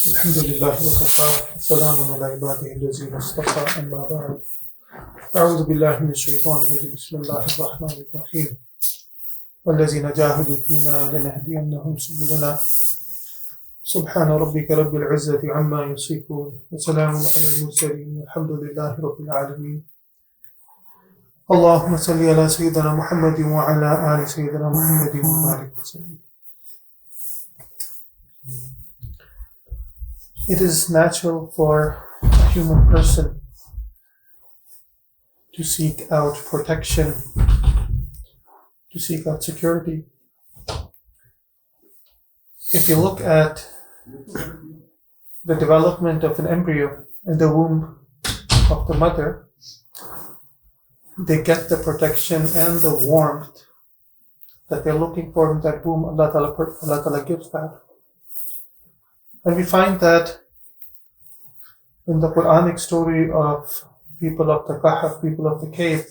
الحمد لله وكفى سلام على عباده الذين اصطفى أما بعد أعوذ بالله من الشيطان الرجيم بسم الله الرحمن الرحيم والذين جاهدوا فينا لنهدينهم سبلنا سبحان ربك رب العزة عما يصفون وسلام على المرسلين والحمد لله رب العالمين اللهم صل على سيدنا محمد وعلى آل سيدنا محمد وبارك وسلم. It is natural for a human person to seek out protection, to seek out security. If you look at the development of an embryo in the womb of the mother, they get the protection and the warmth that they're looking for in that womb. Allah Ta'ala gives that. And we find that in the Quranic story of people of the Kahf, people of the cave,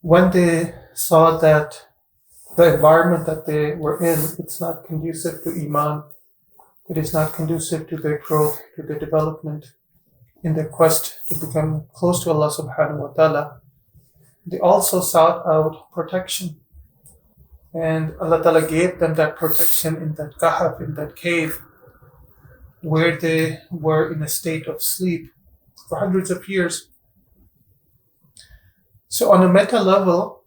when they saw that the environment that they were in, it's not conducive to Iman, it is not conducive to their growth, to their development, in their quest to become close to Allah subhanahu wa ta'ala, they also sought out protection. And Allah Ta'ala gave them that protection in that kahf, in that cave, where they were in a state of sleep for hundreds of years. So on a meta level,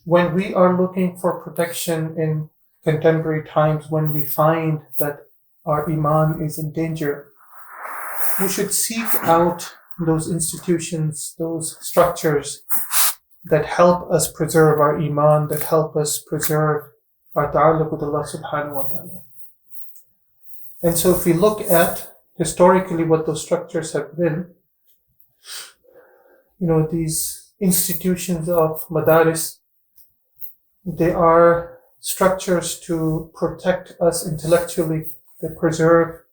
when we are looking for protection in contemporary times, when we find that our Iman is in danger, we should seek out those institutions, those structures that help us preserve our Iman, that help us preserve our ta'alluq with Allah subhanahu wa ta'ala. And so if we look at historically what those structures have been, these institutions of madaris, they are structures to protect us intellectually, they preserve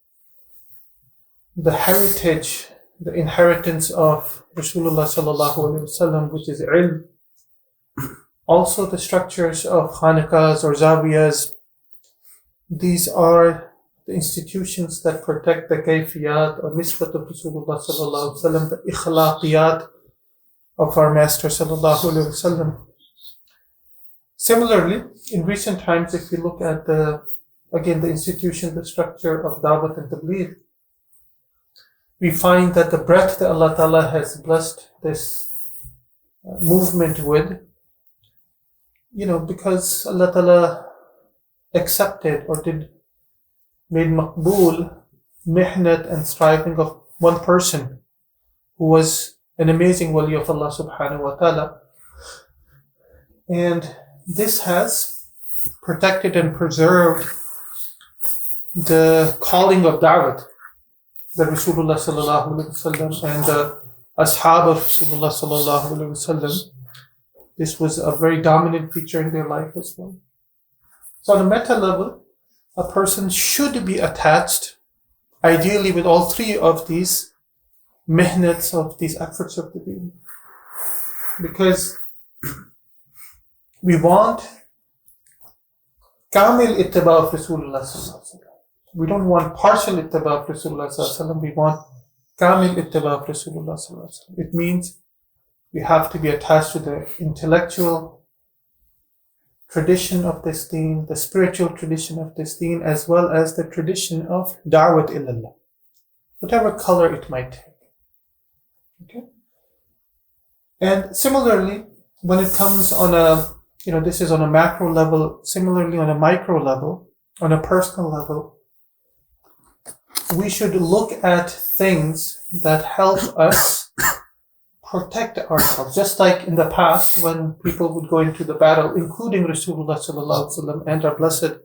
the heritage, the inheritance of Rasulullah sallallahu alaihi wasallam, which is ilm. Also the structures of khanaqahs or zawiyas, these are the institutions that protect the kayfiyat or nisbat of Rasulullah sallallahu alaihi wasallam, the ikhlaqiyat of our Master sallallahu alaihi wasallam. Similarly, in recent times, if we look at the institution, the structure of Dawat and Tabligh, we find that the breadth that Allah Ta'ala has blessed this movement with, because Allah Ta'ala accepted or made maqbool, mihnat and striving of one person who was an amazing wali of Allah subhanahu wa ta'ala. And this has protected and preserved the calling of da'wat that Rasulullah sallallahu alaihi wasallam and the ashab of Rasulullah sallallahu alaihi wasallam, this was a very dominant feature in their life as well. So on a meta level, a person should be attached, ideally with all three of these mihnats, of these efforts of the deen. Because we want kamil ittiba of Rasulullah sallallahu alaihi wasallam. We don't want partial ittiba of Rasulullah sallallahu alaihi wasallam. We want kamil ittiba of Rasulullah sallallahu alaihi wasallam. It means we have to be attached to the intellectual tradition of this deen, the spiritual tradition of this deen, as well as the tradition of da'wat ilallah, whatever color it might take. Okay? And similarly, when it comes on this is on a macro level, similarly on a micro level, on a personal level, we should look at things that help us protect ourselves. Just like in the past, when people would go into the battle, including Rasulullah sallallahu alaihi wasallam and our blessed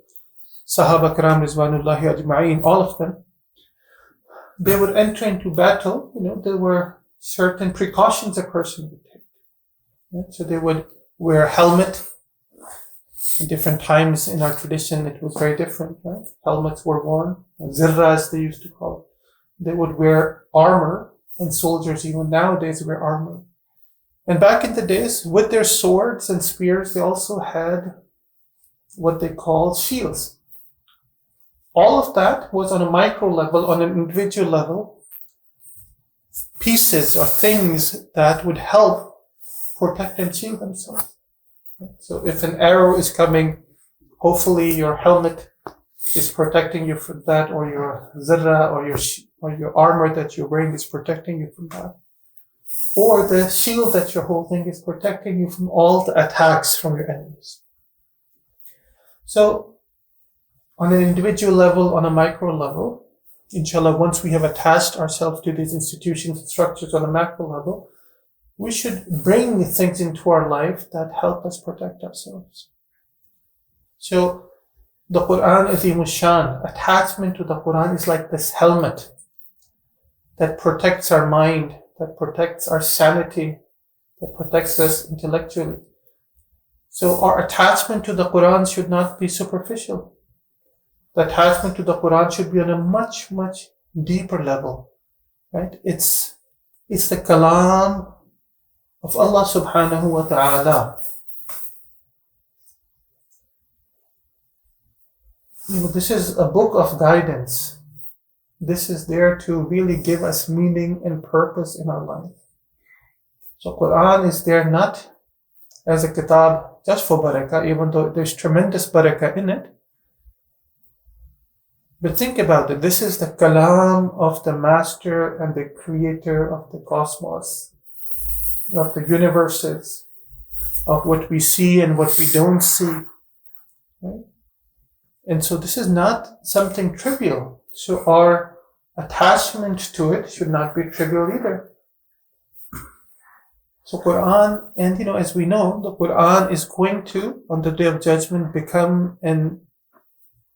Sahaba Kiram Rizwanullahi Ajma'een, all of them, they would enter into battle. There were certain precautions a person would take. Right? So they would wear a helmet. In different times in our tradition, it was very different, right? Helmets were worn, zirra as they used to call it. They would wear armor, and soldiers even nowadays wear armor. And back in the days, with their swords and spears, they also had what they call shields. all of that was on a micro level, on an individual level, pieces or things that would help protect and shield themselves. So if an arrow is coming, hopefully your helmet is protecting you from that, or your zirra, or your armor that you're wearing is protecting you from that. Or the shield that you're holding is protecting you from all the attacks from your enemies. So, on an individual level, on a micro level, inshallah, once we have attached ourselves to these institutions and structures on a macro level, we should bring things into our life that help us protect ourselves. So, the Quran is Shan. Attachment to the Quran is like this helmet that protects our mind, that protects our sanity, that protects us intellectually. So our attachment to the Quran should not be superficial. The attachment to the Quran should be on a much, much deeper level, right? It's the kalam of Allah subhanahu wa ta'ala. This is a book of guidance. This is there to really give us meaning and purpose in our life. So Quran is there not as a kitab just for barakah, even though there's tremendous barakah in it. But think about it. This is the kalam of the master and the creator of the cosmos, of the universes, of what we see and what we don't see. Right? And so this is not something trivial. So our attachment to it should not be trivial either. So Quran, and as we know, the Quran is going to, on the Day of Judgment, become an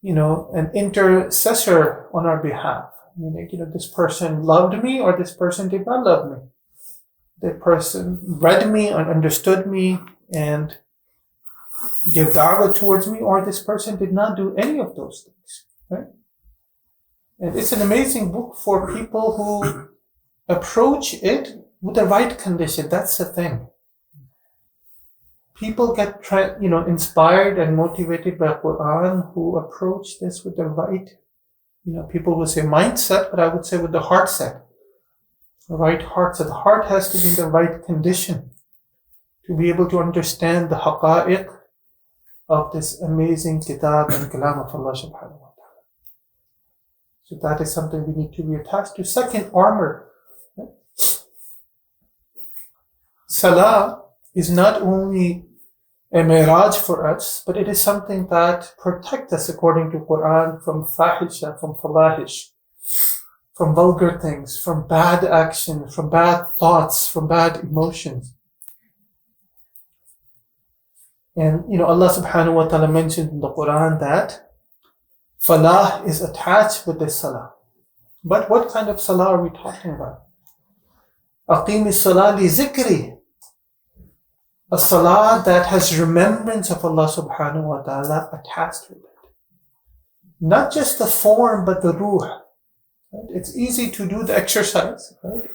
intercessor on our behalf. Meaning, this person loved me or this person did not love me. That person read me and understood me and gave da'wah towards me, or this person did not do any of those things. Right? And it's an amazing book for people who approach it with the right condition. That's the thing. People get inspired and motivated by Quran who approach this with the right, people will say mindset, but I would say with the heart set. The right heart set. The heart has to be in the right condition to be able to understand the haqa'iq of this amazing kitab and kalam of Allah subhanahu wa ta'ala. So that is something we need to be attached to. Second, armor. Salah is not only a miraj for us, but it is something that protects us according to Quran from fahisha, from fawahish, from vulgar things, from bad action, from bad thoughts, from bad emotions. And, Allah subhanahu wa ta'ala mentioned in the Quran that falah is attached with this salah. But what kind of salah are we talking about? Aqimi salah li zikri. A salah that has remembrance of Allah subhanahu wa ta'ala attached with it. Not just the form, but the ruh. Right? It's easy to do the exercise, right?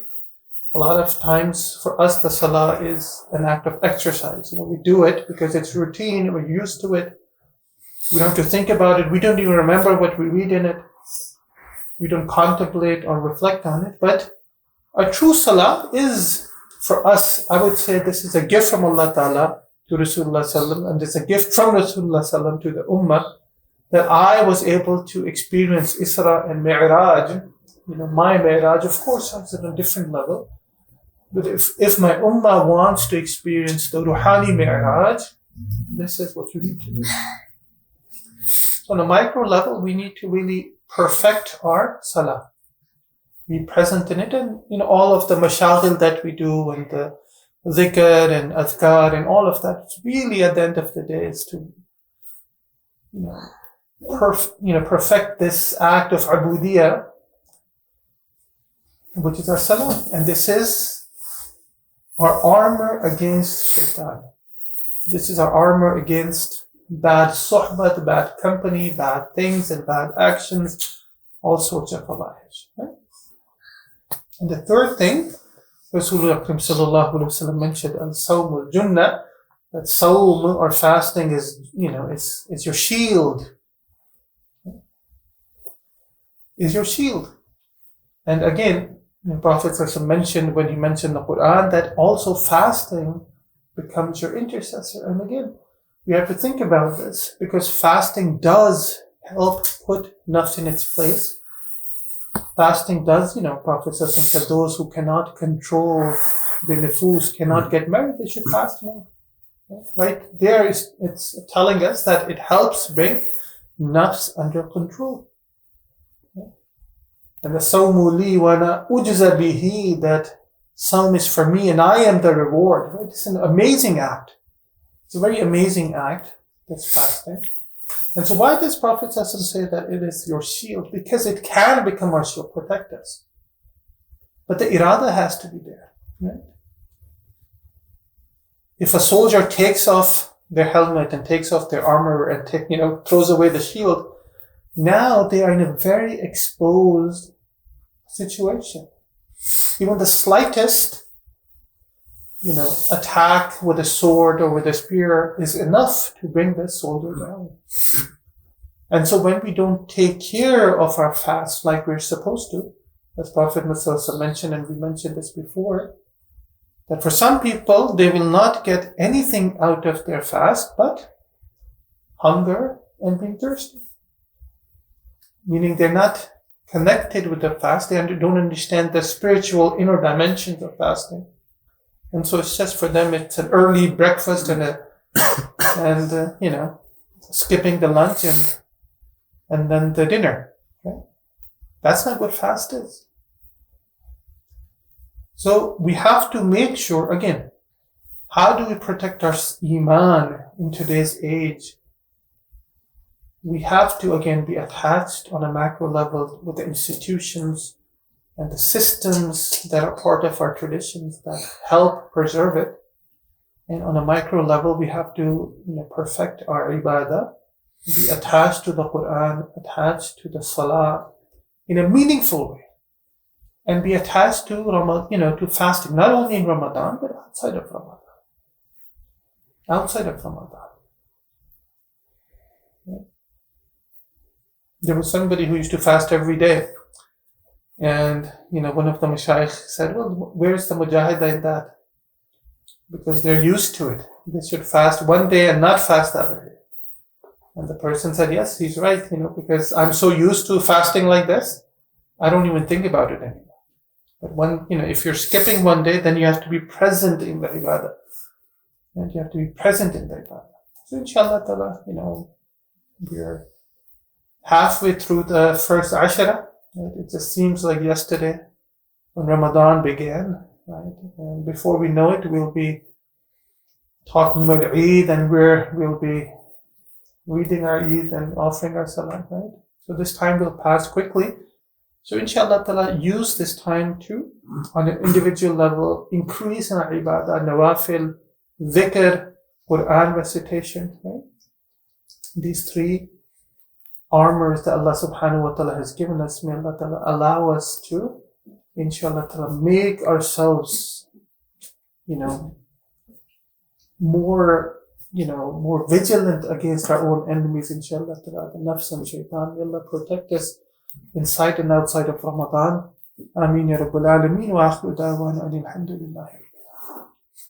A lot of times for us, the salah is an act of exercise. We do it because it's routine, we're used to it. We don't have to think about it. We don't even remember what we read in it. We don't contemplate or reflect on it. But a true salah is, for us, I would say this is a gift from Allah Ta'ala to Rasulullah Sallam, and it's a gift from Rasulullah Sallam to the Ummah, that I was able to experience Isra and Mi'raj. My Mi'raj, of course, is at a different level. But if my Ummah wants to experience the Ruhani Mi'raj, this is what you need to do. So on a micro level, we need to really perfect our salah. Be present in it, and all of the mashaghil that we do, and the dhikr and adhkar and all of that, it's really at the end of the day is to perfect this act of ubudiyah, which is our salah. And this is our armor against shaitan. This is our armor against bad suhbat, bad company, bad things and bad actions, all sorts of fawahish. Right? And the third thing, Rasulullah sallallahu alaihi wasallam mentioned, al-sawm al-junnah, that sawm or fasting is, it's your shield. is your shield. And again, the Prophet mentioned, when he mentioned the Quran, that also fasting becomes your intercessor. And again, we have to think about this, because fasting does help put nafs in its place. Fasting does, Prophet said those who cannot control their nufus, cannot get married, they should fast more. Right there, it's telling us that it helps bring nafs under control. And the sawmu li wa ana ujza bihi, that sawm is for me and I am the reward. Right? It's an amazing act. It's a very amazing act, this fasting. And so why does Prophet say that it is your shield? Because it can become our shield, protect us. But the irada has to be there. Right? If a soldier takes off their helmet and takes off their armor and throws away the shield, now they are in a very exposed situation. Even the slightest, attack with a sword or with a spear is enough to bring this soldier down. And so when we don't take care of our fast like we're supposed to, as Prophet mentioned, and we mentioned this before, that for some people, they will not get anything out of their fast but hunger and being thirsty. Meaning they're not connected with the fast. They don't understand the spiritual inner dimensions of fasting. And so it's just for them, it's an early breakfast and skipping the lunch and then the dinner. Okay? That's not what fast is. So we have to make sure, again, how do we protect our iman in today's age? We have to, again, be attached on a macro level with the institutions and the systems that are part of our traditions that help preserve it. And on a micro level, we have to perfect our ibadah, be attached to the Quran, attached to the Salah in a meaningful way. And be attached to to fasting, not only in Ramadan, but outside of Ramadan. Outside of Ramadan. There was somebody who used to fast every day. And, one of the Shaykh said, well, where's the mujahida in that? Because they're used to it. They should fast one day and not fast the other day. And the person said, yes, he's right, because I'm so used to fasting like this, I don't even think about it anymore. But if you're skipping one day, then you have to be present in the ibadah. And you have to be present in the ibadah. So inshallah ta'ala, we're halfway through the first Ashara. Right? It just seems like yesterday when Ramadan began. Right? And before we know it, we'll be talking about Eid, and we'll be reading our Eid and offering our Salah. Right? So this time will pass quickly. So inshallah ta'ala, use this time to, on an individual level, increase in our ibadah, nawafil, dhikr, Quran recitation. Right? These three armors that Allah subhanahu wa ta'ala has given us, may Allah ta'ala allow us to, inshallah ta'ala, make ourselves, more vigilant against our own enemies, inshallah ta'ala, the nafs and shaitan. May Allah protect us inside and outside of Ramadan. Ameen ya Rabbal Alameen wa akhiru da'wana alhamdulillah.